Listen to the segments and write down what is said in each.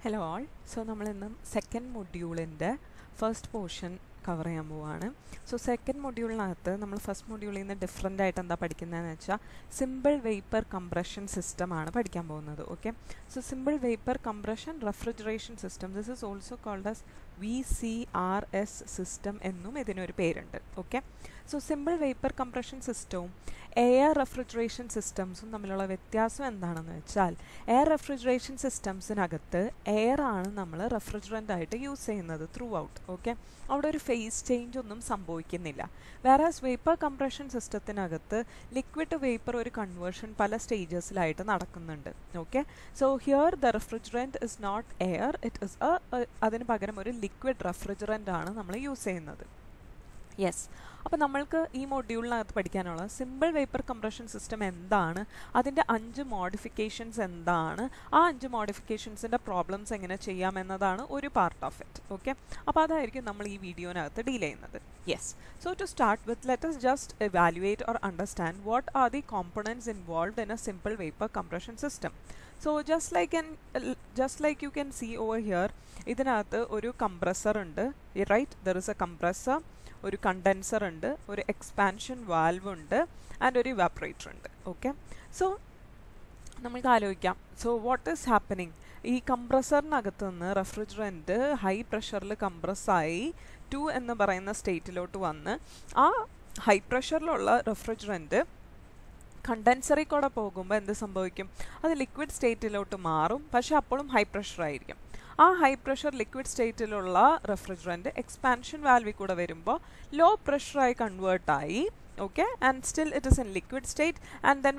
Hello all. So നമ്മൾ ഇന്ന് second മൊഡ്യൂളിൻ്റെ first portion cover ചെയ്യാൻ പോവുകയാണ്. സോ സെക്കൻഡ് മൊഡ്യൂളിനകത്ത് നമ്മൾ ഫസ്റ്റ് മൊഡ്യൂളിൽ നിന്ന് ഡിഫറെൻ്റ് ആയിട്ട് എന്താ പഠിക്കുന്നതെന്ന് വെച്ചാൽ സിമ്പിൾ വേപ്പർ കംപ്രഷൻ സിസ്റ്റമാണ് പഠിക്കാൻ പോകുന്നത്. Okay, so simple vapour compression refrigeration system, this is also called as VCRS system എന്നും ഇതിനൊരു പേരുണ്ട്. Okay, so simple vapour compression സിസ്റ്റവും എയർ റെഫ്രിജറേഷൻ സിസ്റ്റംസും തമ്മിലുള്ള വ്യത്യാസം എന്താണെന്ന് വെച്ചാൽ എയർ റെഫ്രിജറേഷൻ സിസ്റ്റംസിനകത്ത് എയർ ആണ് നമ്മൾ റെഫ്രിജറൻ്റ് ആയിട്ട് യൂസ് ചെയ്യുന്നത് ത്രൂ ഔട്ട്. ഓക്കെ, അവിടെ ഒരു ഫേസ് ചേഞ്ച് ഒന്നും സംഭവിക്കുന്നില്ല. വേറാസ് വേപ്പർ കംപ്രഷൻ സിസ്റ്റത്തിനകത്ത് ലിക്വിഡ് ടു വേപ്പർ ഒരു കൺവേർഷൻ പല സ്റ്റേജസിലായിട്ട് നടക്കുന്നുണ്ട്. Okay, so here the refrigerant is not air, it is അതിന് പകരം ഒരു ലിക്വിഡ് റെഫ്രിജറൻ്റ് ആണ് നമ്മൾ യൂസ് ചെയ്യുന്നത്. യെസ്, അപ്പോൾ നമ്മൾക്ക് ഈ മൊഡ്യൂളിനകത്ത് പഠിക്കാനുള്ള സിമ്പിൾ വേപ്പർ കംപ്രഷൻ സിസ്റ്റം എന്താണ്, അതിൻ്റെ 5 മോഡിഫിക്കേഷൻസ് എന്താണ്, ആ 5 മോഡിഫിക്കേഷൻസിൻ്റെ പ്രോബ്ലംസ് എങ്ങനെ ചെയ്യാമെന്നതാണ് ഒരു പാർട്ട് ഓഫ് ഇറ്റ്. ഓക്കെ, അപ്പോൾ അതായിരിക്കും നമ്മൾ ഈ വീഡിയോനകത്ത് ഡീൽ ചെയ്യുന്നത്. Yes, so to start with let us just evaluate or understand what are the components involved in a simple vapor compression system. So just like you can see over here, ഇതിനകത്ത് ഒരു compressor ഉണ്ട്, right? There is a compressor, ഒരു condenser ഉണ്ട്, ഒരു expansion valve ഉണ്ട് and ഒരു evaporator ഉണ്ട്. Okay, so നമുക്ക് ആലോചിക്കാം, സോ വാട്ട് ഈസ് ഹാപ്പനിങ്? ഈ കംപ്രസറിനകത്ത് നിന്ന് റെഫ്രിജറൻറ്റ് ഹൈ പ്രഷറിൽ കംപ്രസ്സായി 2 എന്ന് പറയുന്ന സ്റ്റേറ്റിലോട്ട് വന്ന് ആ ഹൈ പ്രഷറിലുള്ള റെഫ്രിജറൻറ്റ് കണ്ടൻസറിൽ കൂടെ പോകുമ്പോൾ എന്ത് സംഭവിക്കും? അത് ലിക്വിഡ് സ്റ്റേറ്റിലോട്ട് മാറും, പക്ഷെ അപ്പോഴും ഹൈ പ്രഷർ ആയിരിക്കും. ആ ഹൈ പ്രഷർ ലിക്വിഡ് സ്റ്റേറ്റിലുള്ള റെഫ്രിജറൻറ്റ് എക്സ്പാൻഷൻ വാൽവിൽ കൂടെ വരുമ്പോൾ ലോ പ്രഷറായി കൺവേർട്ടായി. Okay, and still it is in liquid state, and then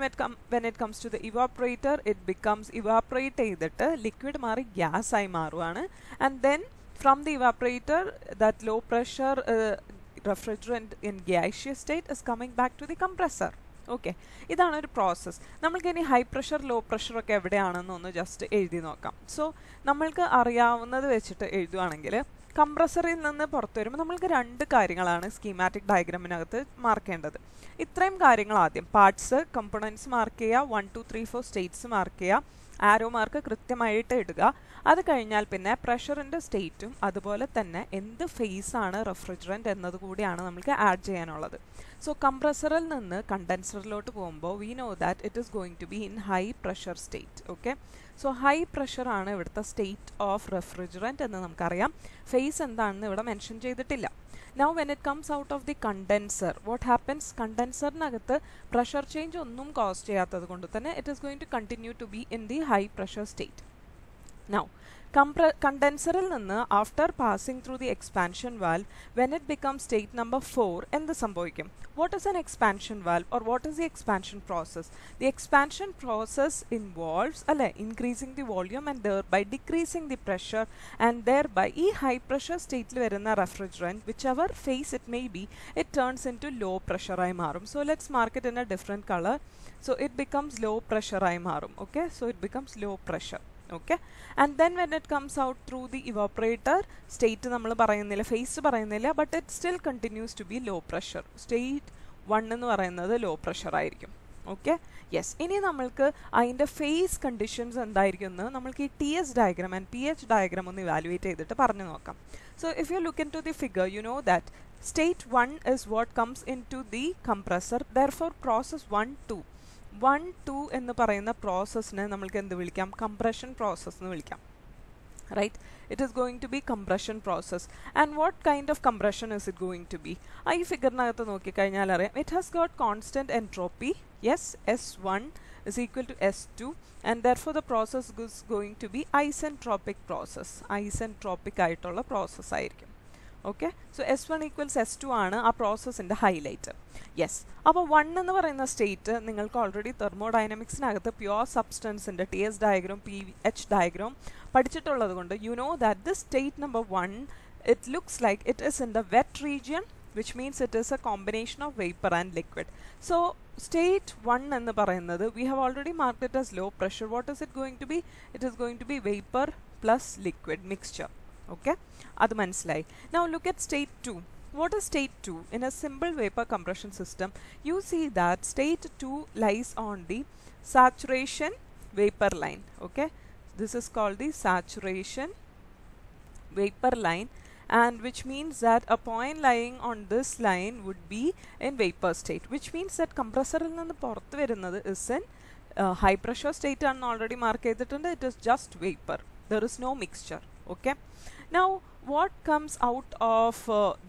when it comes to the evaporator, it becomes evaporate ചെയ്തിട്ട് liquid മാറി gas ആയി മാറുവാണ്. And then from the evaporator, that low pressure refrigerant in gaseous state is coming back to the compressor. Okay, ഇതാണ് ഒരു process. നമ്മൾക്കിനി high pressure low pressure ഒക്കെ എവിടെയാണെന്നൊന്ന് just എഴുതി നോക്കാം. സോ നമ്മൾക്ക് അറിയാവുന്നത് വെച്ചിട്ട് എഴുതുവാണെങ്കിൽ കംപ്രസറിൽ നിന്ന് പുറത്തു വരുമ്പോൾ നമ്മൾക്ക് 2 കാര്യങ്ങളാണ് സ്കീമാറ്റിക് ഡയഗ്രാമിനകത്ത് മാർക്ക് ചെയ്യേണ്ടത്. ഇത്രയും കാര്യങ്ങൾ ആദ്യം പാർട്സ് കമ്പോണൻസ് മാർക്ക് ചെയ്യുക, 1 2 3 4 സ്റ്റേറ്റ്സ് മാർക്ക് ചെയ്യുക, ആരോ മാർക്ക് കൃത്യമായിട്ട് ഇടുക. അത് കഴിഞ്ഞാൽ പിന്നെ പ്രഷറിൻ്റെ സ്റ്റേറ്റും അതുപോലെ തന്നെ എന്ത് ഫേസാണ് റെഫ്രിജറൻറ്റ് എന്നത് കൂടിയാണ് നമുക്ക് ആഡ് ചെയ്യാനുള്ളത്. സോ കംപ്രസറിൽ നിന്ന് കണ്ടൻസറിലോട്ട് പോകുമ്പോൾ we know that it is going to be in high pressure state. Okay, so high പ്രഷറാണ് ഇവിടുത്തെ സ്റ്റേറ്റ് ഓഫ് റെഫ്രിജറൻറ്റ് എന്ന് നമുക്കറിയാം. ഫേസ് എന്താണെന്ന് ഇവിടെ മെൻഷൻ ചെയ്തിട്ടില്ല. Now when it comes out of the condenser, what happens? കണ്ടൻസറിനകത്ത് പ്രഷർ ചേഞ്ച് ഒന്നും cause ചെയ്യാത്തത് കൊണ്ട് തന്നെ it is going to continue to be in the high pressure state. Now കണ്ടൻസറിൽ നിന്ന് after passing through the expansion valve when it become state number 4 എന്ത് സംഭവിക്കും? What is an expansion valve or what is the expansion process? The expansion process involves അല്ലെ increasing the volume and thereby decreasing the pressure and thereby ഈ high pressure സ്റ്റേറ്റിൽ വരുന്ന refrigerant whichever phase it may be it turns into low പ്രഷറായി മാറും. So let's mark it in A different colour. So it becomes low പ്രഷറായി മാറും. Okay, so it becomes low pressure. Okay, and then when it comes out through the evaporator state നമ്മൾ പറയുന്നില്ല, face പറയുന്നില്ല, but it still continues to be low pressure. State 1 എന്ന് പറയുന്നത് low pressure ആയിരിക്കും. Okay, yes, ഇനി നമ്മൾക്ക് അതിൻ്റെ face conditions എന്തായിരിക്കും എന്ന് നമ്മൾക്ക് ഈ TS diagram and PH diagram ഒന്ന് ഇവാലുവേറ്റ് ചെയ്തിട്ട് പറഞ്ഞു നോക്കാം. So if you look into the figure you know that state 1 is what comes into the compressor. Therefore process 1 2 എന്ന് പറയുന്ന പ്രോസസ്സിനെ നമ്മൾക്ക് എന്ത് വിളിക്കാം? കംപ്രഷൻ പ്രോസസ് എന്ന് വിളിക്കാം. Right, it is going to be compression process. And what kind of compression is it going to be? ഈ ഫിഗറിനകത്ത് നോക്കിക്കഴിഞ്ഞാൽ അറിയാം, ഇറ്റ് ഹാസ് ഗോട്ട് constant entropy. Yes, S1 is equal to S2 and therefore the process is going to be isentropic process. Isentropic ആയിട്ടുള്ള process ആയിരിക്കും. Okay, so S1 equals S2 ആണ് ആ പ്രോസസ്സിൻ്റെ ഹൈലൈറ്റ്. യെസ്, അപ്പോൾ 1 എന്ന് പറയുന്ന സ്റ്റേറ്റ് നിങ്ങൾക്ക് ഓൾറെഡി തെർമോഡൈനമിക്സിനകത്ത് പ്യുവർ സബ്സ്റ്റൻസിൻ്റെ TS ഡയഗ്രാം PH ഡയഗ്രാം പഠിച്ചിട്ടുള്ളത് കൊണ്ട് you know that this state number 1 it looks like it is in the wet region which means it is a combination of vapor and liquid. So state 1 എന്ന് പറയുന്നത് we have already marked it as low pressure. What is it going to be? It is going to be vapor plus liquid mixture. Okay, അത് മനസ്സിലായി. Now look at state 2. What is state 2? In a simple vapor compression system, you see that state 2 lies on the saturation vapor line. Okay, This is called the saturation vapor line, and which means that a point lying on this line would be in vapor state, which means that compressor ninnu porthu varunathu is in high pressure state ആണ് already mark ചെയ്തിട്ടുണ്ട്. It is just vapor, there is no mixture. Okay, now what comes out of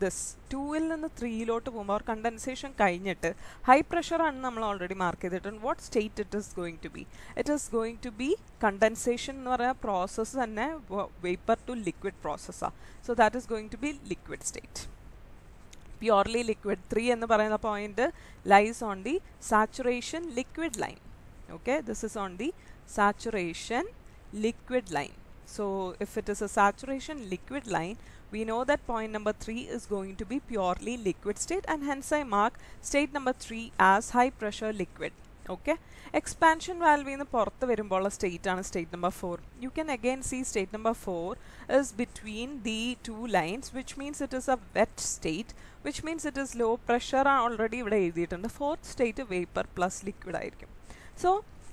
this 2ൽ നിന്ന് 3ലോട്ട് പോകുമ്പോൾ condensation കഴിഞ്ഞിട്ട് high pressure ആണ് നമ്മൾ already mark ചെയ്തിട്ടുണ്ട്. What state it is going to be? It is going to be condensation എന്ന് പറയുന്ന process തന്നെ vapour to liquid പ്രോസസ്സാണ്. So that is going to be liquid state, purely liquid. 3 എന്ന് പറയുന്ന point lies on the saturation liquid line. Okay, this is on the saturation liquid line. So if it is a saturation liquid line, we know that point number 3 is going to be purely liquid state, and hence I mark state number 3 as high pressure liquid. Okay, expansion valve in the porthu varumbolla state ആണ് state number 4. You can again see state number 4 is between the two lines, which means it is a wet state, which means it is low pressure already ഇവിടെ എഴുതിയിട്ടുണ്ട്. fourth state vapor plus liquid ആയിരിക്കും. So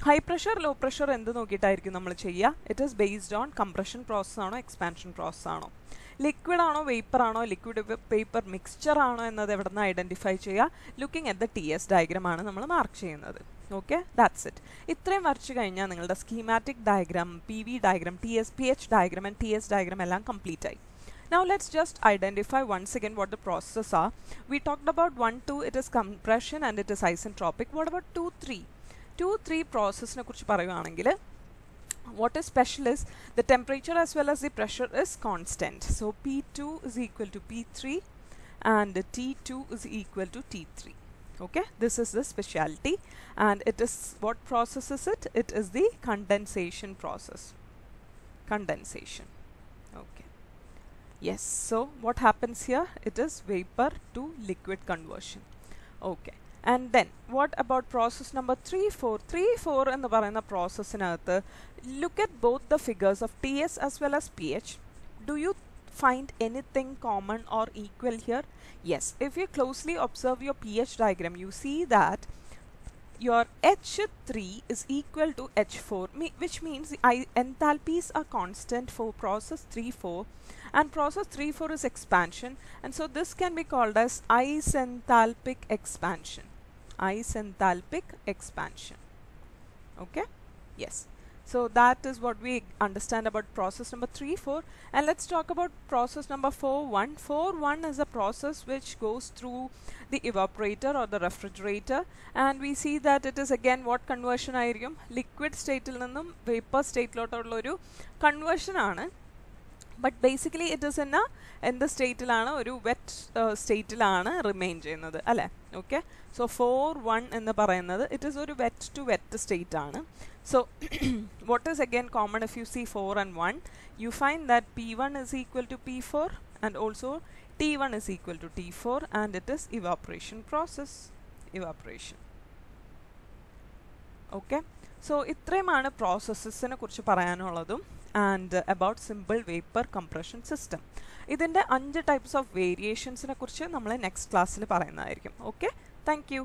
high pressure low pressure എന്ത് നോക്കിയിട്ടായിരിക്കും നമ്മൾ ചെയ്യുക? It is based on compression process ആണോ expansion process ആണോ, liquid ആണോ vapour ആണോ, ലിക്വിഡ് വേപ്പർ മിക്സ്ചർ ആണോ എന്നത് എവിടെ നിന്ന് ഐഡൻറ്റിഫൈ ചെയ്യുക? Looking at the TS diagram ആണ് നമ്മൾ മാർക്ക് ചെയ്യുന്നത്. Okay, that's it. ഇത്രയും വരച്ചു കഴിഞ്ഞാൽ നിങ്ങളുടെ schematic diagram, PV diagram, PH diagram and TS diagram എല്ലാം കംപ്ലീറ്റ് ആയി. Now let's just identify once again what the processes are. We talked about 1, 2, it is compression and it is isentropic. What about 2, 3? 2, 3 പ്രോസസ്സിനെ കുറിച്ച് പറയുകയാണെങ്കിൽ what is special is the temperature as well as the pressure is constant. So P2 is equal to P3 and T2 is equal to T3. Okay, this is the specialty, and it is what process is it? It is the condensation process. Condensation. Okay. Yes, so what happens here? It is vapor to liquid conversion. Okay. And then what about process number 3, 4? 3, 4 എന്ന് പറയുന്ന പ്രോസസ്സിനകത്ത് look at both the figures of TS as well as PH. Do you find anything common or equal here? Yes, if you closely observe your PH diagram, you see that your H3 is equal to H4, which means enthalpies are constant for process 3-4, and process 3-4 is expansion, and so this can be called as isenthalpic expansion. Isenthalpic expansion. Okay, yes, so that is what we understand about process number 3, 4. And let's talk about process number 4, 1. 4, 1 is a process which goes through the evaporator or the refrigerator, and we see that it is again what conversion ആയിരിക്കും? Liquid state il ninnum vapor state lottulla oru conversion aanu, but basically it is in a എന്ത് സ്റ്റേറ്റിലാണ്? ഒരു wet സ്റ്റേറ്റിലാണ് remain ചെയ്യുന്നത് അല്ലേ? Okay, so 4, 1 എന്ന് പറയുന്നത് it is ഒരു wet to wet state ആണ്. So what is again common if you see 4 and 1? You find that P1 is equal to P4 and also T1 is equal to T4, and it is evaporation process. Evaporation. Okay, so ഇത്രയുമാണ് പ്രോസസ്സസിനെ കുറിച്ച് പറയാനുള്ളതും and about simple vapor compression system. ഇതിൻ്റെ 5 types of variationsനെ കുറിച്ച് നമ്മൾ next ക്ലാസ്സിൽ പറയുന്നതായിരിക്കും. Okay, thank you.